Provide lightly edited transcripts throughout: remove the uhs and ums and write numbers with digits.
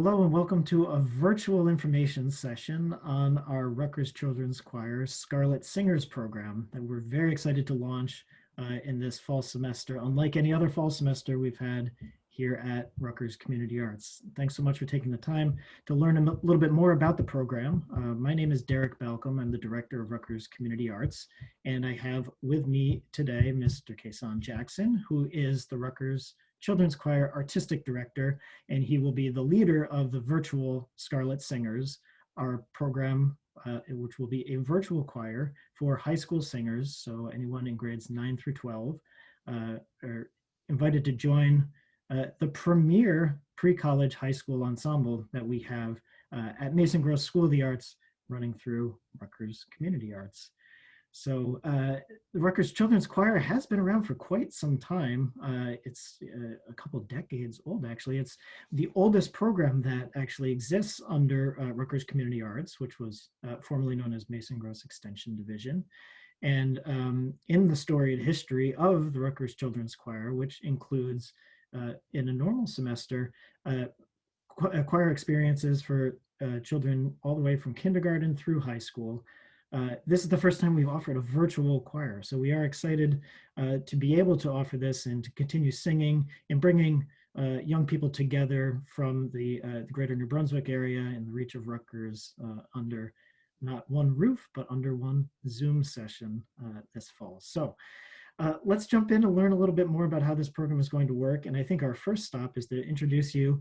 Hello and welcome to a virtual information session on our Rutgers Children's Choir Scarlet Singers program that we're very excited to launch in this fall semester, unlike any other fall semester we've had here at Rutgers Community Arts. Thanks so much for taking the time to learn a little bit more about the program. My name is Derek Balcom. I'm the director of Rutgers Community Arts, and I have with me today Mr. Kason Jackson, who is the Rutgers Children's Choir Artistic Director, and he will be the leader of the virtual Scarlet Singers, our program, which will be a virtual choir for high school singers. So anyone in grades 9 through 12 are invited to join the premier pre-college high school ensemble that we have at Mason Gross School of the Arts running through Rutgers Community Arts. So the Rutgers Children's Choir has been around for quite some time. It's a couple decades old, actually. It's the oldest program that actually exists under Rutgers Community Arts, which was formerly known as Mason Gross Extension Division. And in the storied history of the Rutgers Children's Choir, which includes in a normal semester, choir experiences for children all the way from kindergarten through high school. This is the first time we've offered a virtual choir. So we are excited to be able to offer this and to continue singing and bringing young people together from the greater New Brunswick area in the reach of Rutgers under not one roof, but under one Zoom session this fall. So let's jump in and learn a little bit more about how this program is going to work. And I think our first stop is to introduce you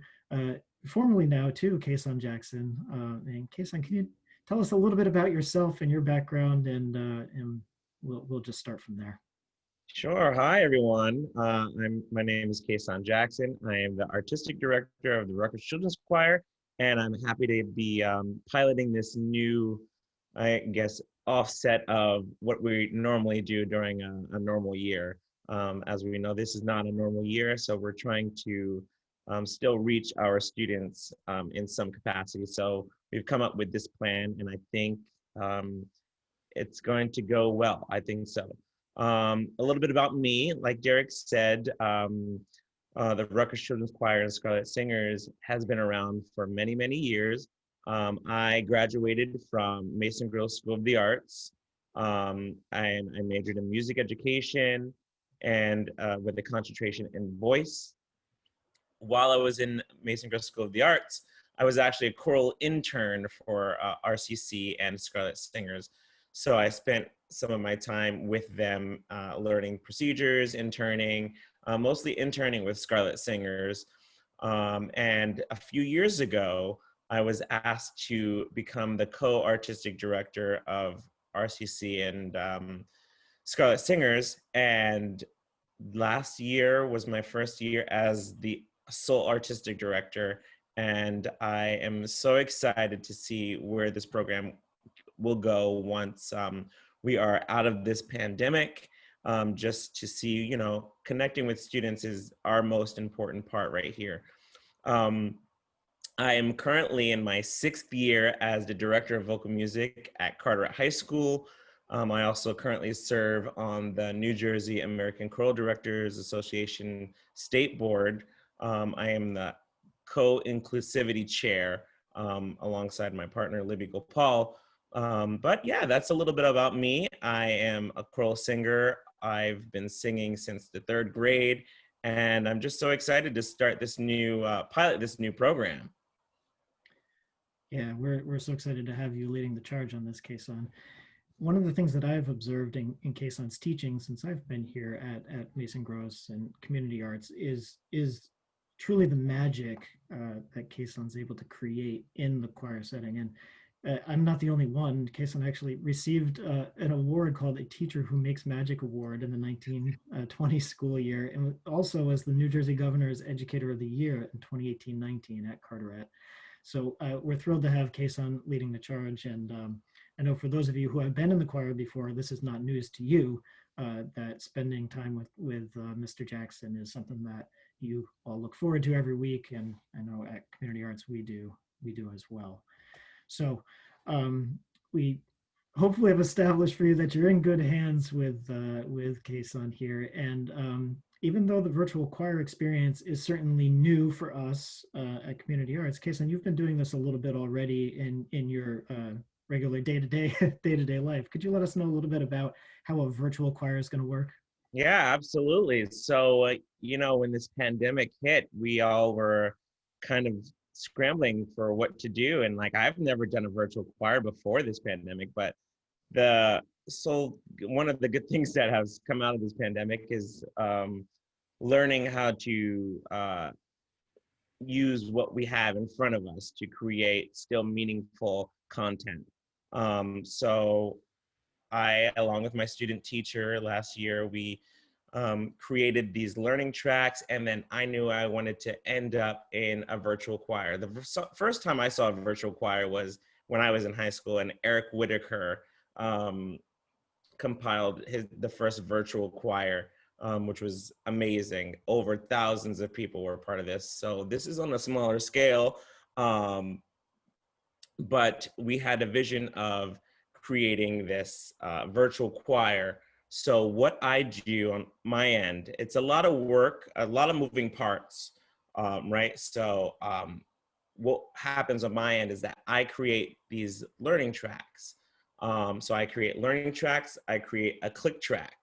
formally now to Kason Jackson. And Kason, can you tell us a little bit about yourself and your background, and we'll just start from there. Sure. Hi, everyone. My name is Kason Jackson. I am the artistic director of the Rutgers Children's Choir, and I'm happy to be piloting this new, I guess, offset of what we normally do during a normal year. As we know, this is not a normal year, so we're trying to still reach our students in some capacity. So we've come up with this plan, and I think it's going to go well. I think so. A little bit about me, like Derek said, the Rutgers Children's Choir and Scarlet Singers has been around for many, many years. I graduated from Mason Gross School of the Arts, and I majored in music education and with a concentration in voice. While I was in Mason Gross School of the Arts, I was actually a choral intern for RCC and Scarlet Singers. So I spent some of my time with them learning procedures, interning, mostly interning with Scarlet Singers. And a few years ago, I was asked to become the co-artistic director of RCC and Scarlet Singers. And last year was my first year as the sole artistic director. And I am so excited to see where this program will go once we are out of this pandemic. Just to see, connecting with students is our most important part right here. I am currently in my 6th year as the director of vocal music at Carteret High School. I also currently serve on the New Jersey American Choral Directors Association State Board. I am the co-inclusivity chair alongside my partner, Libby Gopal. But yeah, that's a little bit about me. I am a choral singer. I've been singing since the 3rd grade, and I'm just so excited to start this new pilot, this new program. Yeah, we're so excited to have you leading the charge on this, Kason. One of the things that I've observed in Kason's teaching since I've been here at Mason Gross and Community Arts is truly the magic that Kason's able to create in the choir setting. And I'm not the only one. Kason actually received an award called a Teacher Who Makes Magic Award in the 1920 school year, and also was the New Jersey Governor's Educator of the Year in 2018-19 at Carteret. So we're thrilled to have Kason leading the charge. And I know for those of you who have been in the choir before, this is not news to you, that spending time with Mr. Jackson is something that you all look forward to every week. And I know at Community Arts we do as well. So we hopefully I've established for you that you're in good hands with Kason here. And even though the virtual choir experience is certainly new for us at Community Arts, Kason, you've been doing this a little bit already in your regular day-to-day day-to-day life. Could you let us know a little bit about how a virtual choir is going to work? Yeah, absolutely. So, when this pandemic hit, we all were kind of scrambling for what to do. And like, I've never done a virtual choir before this pandemic, but one of the good things that has come out of this pandemic is learning how to use what we have in front of us to create still meaningful content. So I, along with my student teacher last year, we created these learning tracks, and then I knew I wanted to end up in a virtual choir. The first time I saw a virtual choir was when I was in high school, and Eric Whitaker um, compiled the first virtual choir, which was amazing. Over thousands of people were part of this. So this is on a smaller scale, um, but we had a vision of creating this virtual choir. So what I do on my end, it's a lot of work, a lot of moving parts, right? So what happens on my end is that I create these learning tracks. So I create learning tracks, I create a click track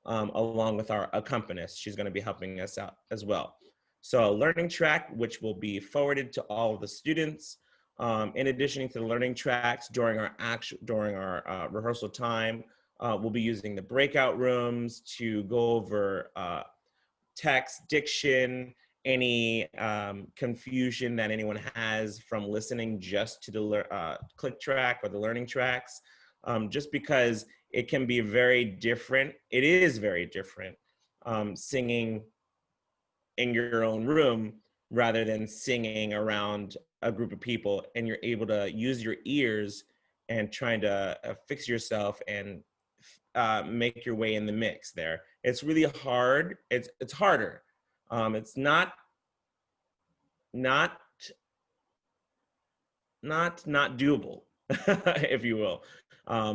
along with our accompanist. She's going to be helping us out as well. So a learning track, which will be forwarded to all of the students. In addition to the learning tracks during our rehearsal time, we'll be using the breakout rooms to go over text, diction, any confusion that anyone has from listening just to the click track or the learning tracks, just because it can be very different. It is very different singing in your own room rather than singing around a group of people, and you're able to use your ears and trying to fix yourself and make your way in the mix there. It's really hard. It's harder. It's not not doable, if you will.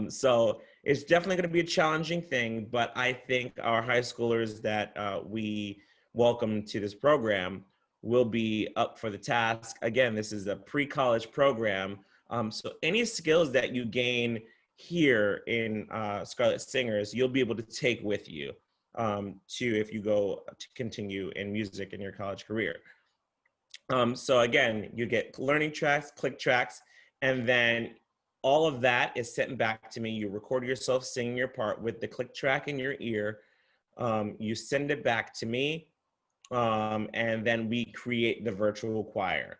So it's definitely going to be a challenging thing, but I think our high schoolers that we welcome to this program will be up for the task. Again, this is a pre-college program. So any skills that you gain here in Scarlet Singers, you'll be able to take with you to if you go to continue in music in your college career. So again, you get learning tracks, click tracks, and then all of that is sent back to me. You record yourself singing your part with the click track in your ear. You send it back to me, and then we create the virtual choir.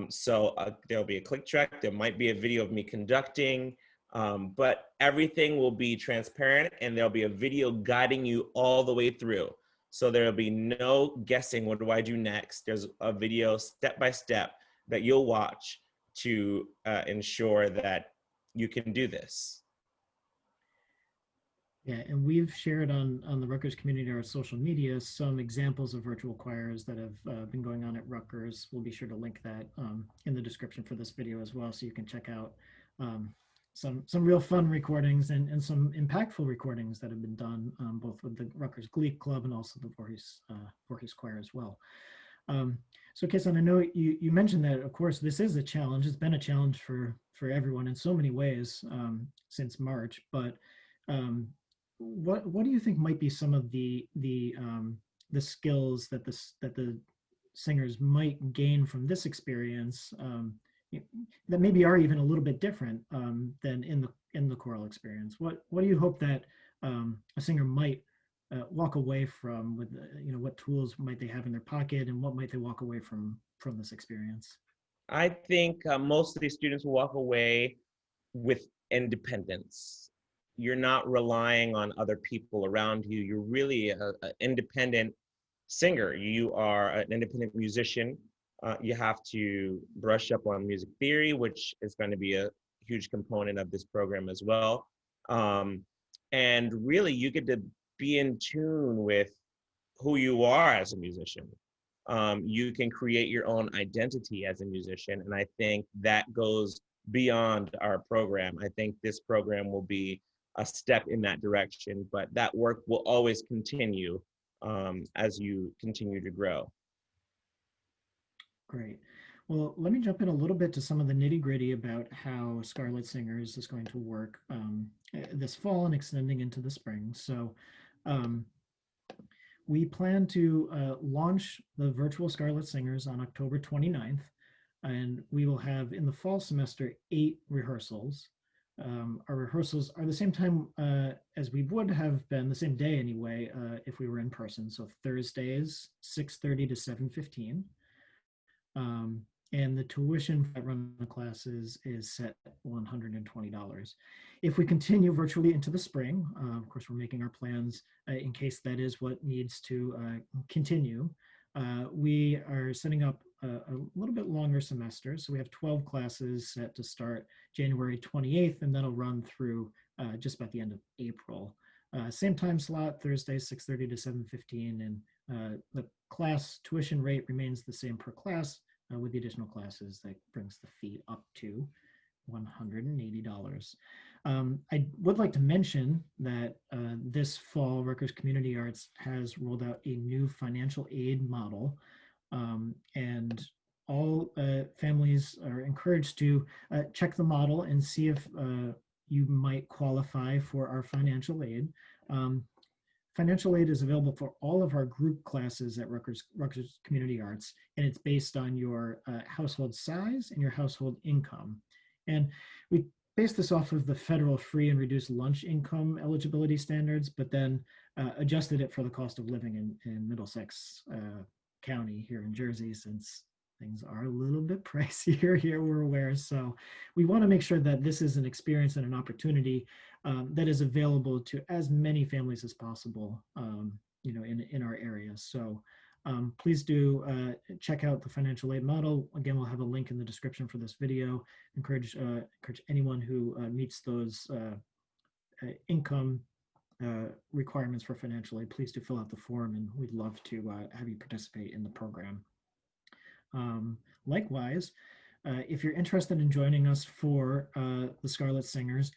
So there'll be a click track. There might be a video of me conducting, but everything will be transparent, and there'll be a video guiding you all the way through. So there'll be no guessing, what do I do next? There's a video step by step that you'll watch to ensure that you can do this. Yeah, and we've shared on the Rutgers Community Arts social media some examples of virtual choirs that have been going on at Rutgers. We'll be sure to link that in the description for this video as well, so you can check out um, some real fun recordings and some impactful recordings that have been done both with the Rutgers Glee Club and also the Voorhees Choir as well. So Kason, I know you mentioned that, of course, this is a challenge. It's been a challenge for everyone in so many ways since March, but what do you think might be some of the skills that the singers might gain from this experience that maybe are even a little bit different than in the choral experience? What do you hope that a singer might walk away from with what tools might they have in their pocket, and what might they walk away from this experience? I think most of these students will walk away with independence. You're not relying on other people around you. You're really an independent singer. You are an independent musician. You have to brush up on music theory, which is going to be a huge component of this program as well. And really, you get to be in tune with who you are as a musician. You can create your own identity as a musician. And I think that goes beyond our program. I think this program will be a step in that direction, but that work will always continue as you continue to grow. Great. Well, let me jump in a little bit to some of the nitty gritty about how Scarlet Singers is going to work this fall and extending into the spring. So, um, we plan to launch the virtual Scarlet Singers on October 29th, and we will have in the fall semester 8 rehearsals. Our rehearsals are the same time as we would have been, the same day anyway, if we were in person. So Thursdays, 6:30 to 7:15. And the tuition for that run the classes is set at $120. If we continue virtually into the spring, of course, we're making our plans in case that is what needs to continue. We are setting up a little bit longer semester. So we have 12 classes set to start January 28th, and that'll run through just about the end of April. Same time slot, Thursday, 6:30 to 7:15, and the class tuition rate remains the same per class. With the additional classes, that brings the fee up to $180. I would like to mention that this fall, Rutgers Community Arts has rolled out a new financial aid model, and all families are encouraged to check the model and see if you might qualify for our financial aid. Financial aid is available for all of our group classes at Rutgers Community Arts, and it's based on your household size and your household income. And we base this off of the federal free and reduced lunch income eligibility standards, but then adjusted it for the cost of living in Middlesex County here in Jersey, since things are a little bit pricier here, we're aware. So we want to make sure that this is an experience and an opportunity that is available to as many families as possible, in our area. So please do check out the financial aid model. Again, we'll have a link in the description for this video. Encourage anyone who meets those income requirements for financial aid, please do fill out the form, and we'd love to have you participate in the program. Likewise, if you're interested in joining us for the Scarlet Singers,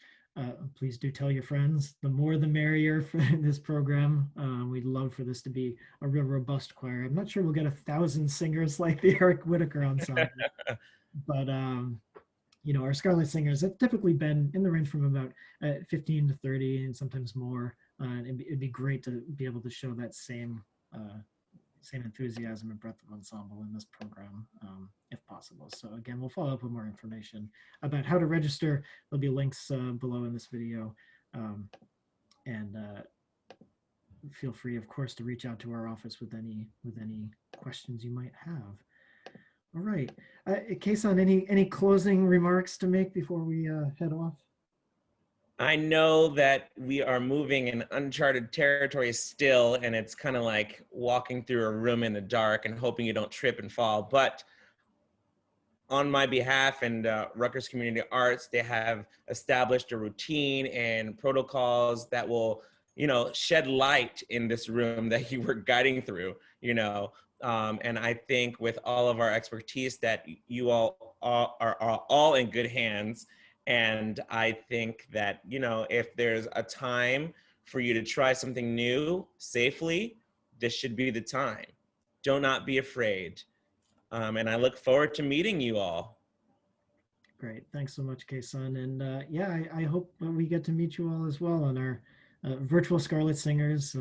please do tell your friends. The more the merrier for this program. We'd love for this to be a real robust choir. I'm not sure we'll get 1,000 singers like the Eric Whitaker ensemble, but our Scarlet Singers have typically been in the range from about 15 to 30 and sometimes more. It'd be great to be able to show that same enthusiasm and breadth of ensemble in this program, if possible. So again, we'll follow up with more information about how to register. There'll be links below in this video. And feel free, of course, to reach out to our office with any questions you might have. All right. Kason, any closing remarks to make before we head off? I know that we are moving in uncharted territory still, and it's kind of like walking through a room in the dark and hoping you don't trip and fall. But on my behalf and Rutgers Community Arts, they have established a routine and protocols that will, shed light in this room that you were guiding through, and I think with all of our expertise that you all are all in good hands. And I think that, if there's a time for you to try something new safely, this should be the time. Do not be afraid. And I look forward to meeting you all. Great. Thanks so much, Kason. And I hope we get to meet you all as well on our virtual Scarlet Singers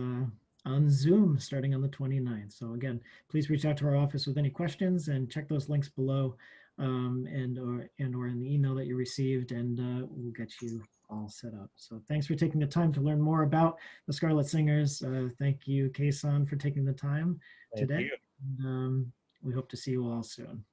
on Zoom starting on the 29th. So again, please reach out to our office with any questions and check those links below and or in the email that you received, and we'll get you all set up. So thanks for taking the time to learn more about the Scarlet Singers. Thank you, Kason, for taking the time today. Thank you. And, we hope to see you all soon.